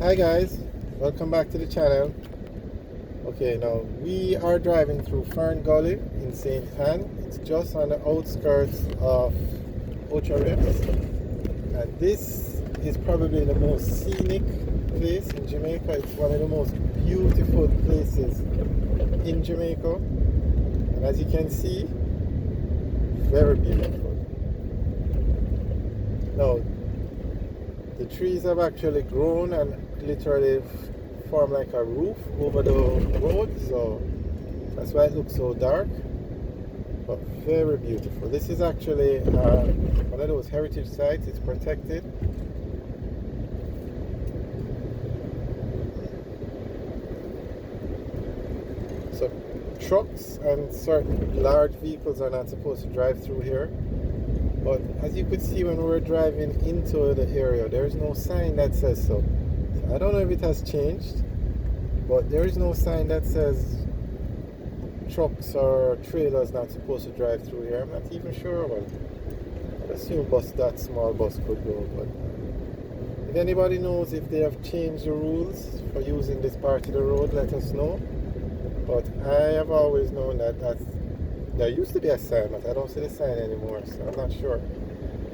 Hi guys, welcome back to the channel. Okay, now we are driving through Fern Gully in St. Anne. It's just on the outskirts of Ocho Rips, and this is probably the most scenic place in Jamaica. It's one of the most beautiful places in Jamaica, and as you can see, very beautiful. Now, the trees have actually grown and literally form like a roof over the road, so that's why it looks so dark, but very beautiful. This is actually one of those heritage sites. It's protected. So trucks and certain large vehicles are not supposed to drive through here, but as you could see when we were driving into the area, there's no sign that says so. I don't know if it has changed, but there is no sign that says trucks or trailers not supposed to drive through here. I'm not even sure. Well, I assume that small bus could go, but if anybody knows if they have changed the rules for using this part of the road, let us know. But I have always known that there used to be a sign, but I don't see the sign anymore, so I'm not sure.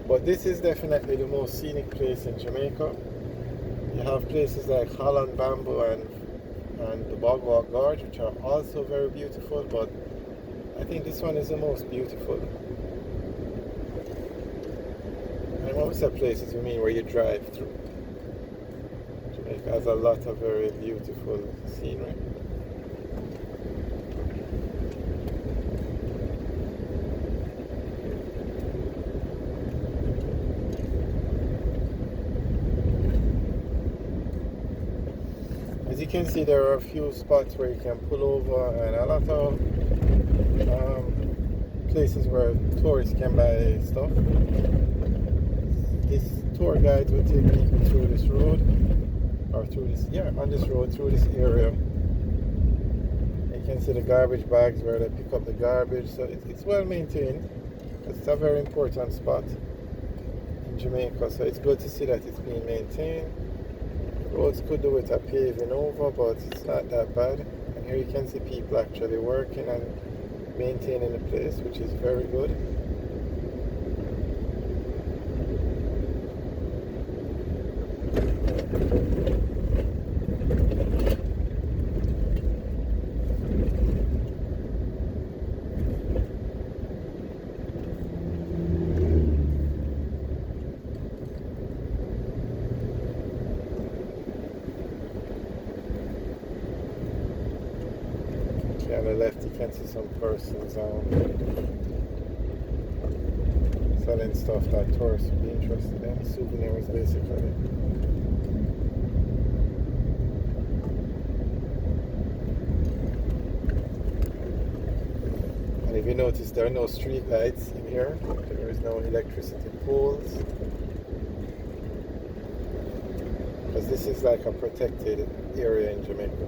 But this is definitely the most scenic place in Jamaica. You have places like Holland Bamboo and the Bogwalk Gorge, which are also very beautiful, but I think this one is the most beautiful. And when we say places, we mean where you drive through. Jamaica has a lot of very beautiful scenery. As you can see, there are a few spots where you can pull over, and a lot of places where tourists can buy stuff. This tour guide will take people through this road, or through this, on this road, through this area. You can see the garbage bags where they pick up the garbage, so it's well maintained. It's a very important spot in Jamaica, so it's good to see that it's being maintained. Roads could do with a paving over, but it's not that bad. And here you can see people actually working and maintaining the place, which is very good. On the left you can see some persons selling stuff that tourists would be interested in, souvenirs basically. And if you notice, there are no street lights in here, there is no electricity poles, because this is like a protected area in Jamaica.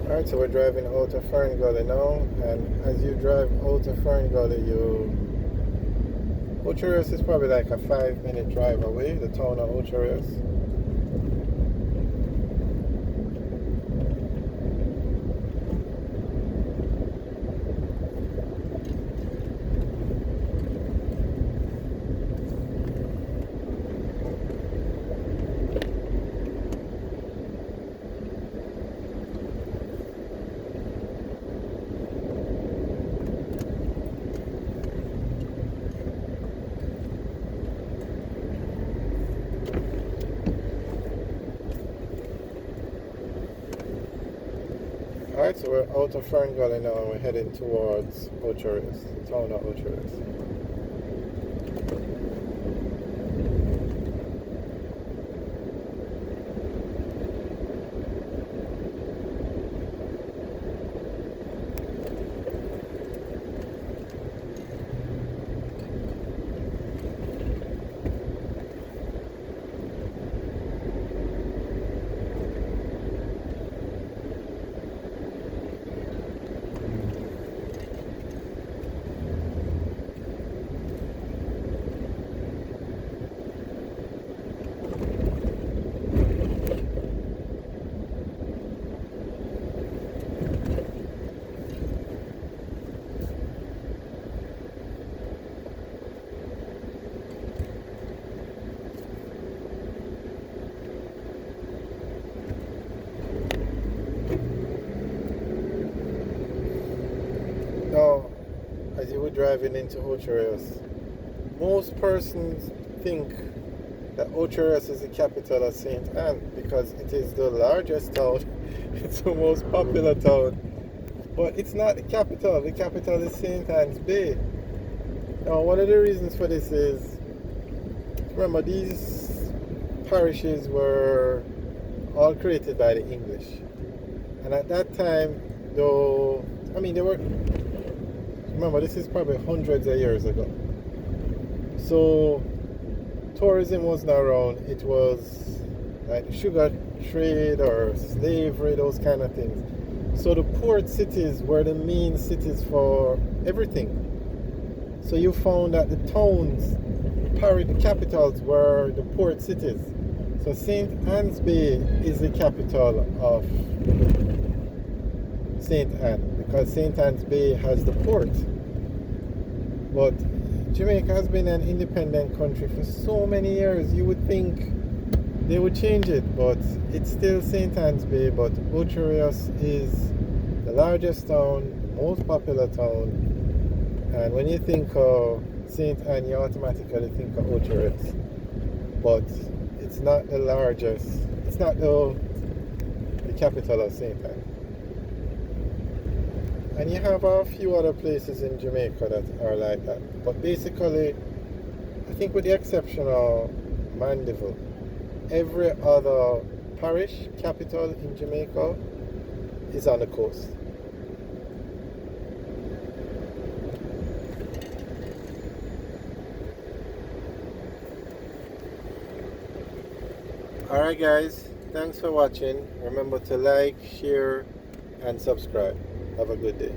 Alright, so we're driving out of Fern Gully now, and as you drive out of Fern Gully, Ocherius is probably like a 5-minute drive away, the town of Ocherius. Alright, so we're out of Fern Gully now and we're heading towards Ocherius, the town of Ocherius. Now, as you were driving into Ocherius, most persons think that Ocherius is the capital of St. Anne because it is the largest town, it's the most popular town, but it's not the capital. The capital is St. Anne's Bay. Now, one of the reasons for this is, remember, these parishes were all created by the English. And at that time, though, I mean, they were, remember, this is probably hundreds of years ago. So, tourism wasn't around. It was like sugar trade or slavery, those kind of things. So the port cities were the main cities for everything. So you found that the towns, the capitals were the port cities. So St. Anne's Bay is the capital of St. Anne because St. Anne's Bay has the port. But Jamaica has been an independent country for so many years. You would think they would change it, but it's still St. Anne's Bay. But Ocherius is the largest town, the most popular town, and when you think of St. Anne, you automatically think of Ocherius. But it's not the largest, it's not the capital of St. Anne. And you have a few other places in Jamaica that are like that. But basically, I think with the exception of Mandeville, every other parish, capital in Jamaica is on the coast. Alright guys, thanks for watching. Remember to like, share and subscribe. Have a good day.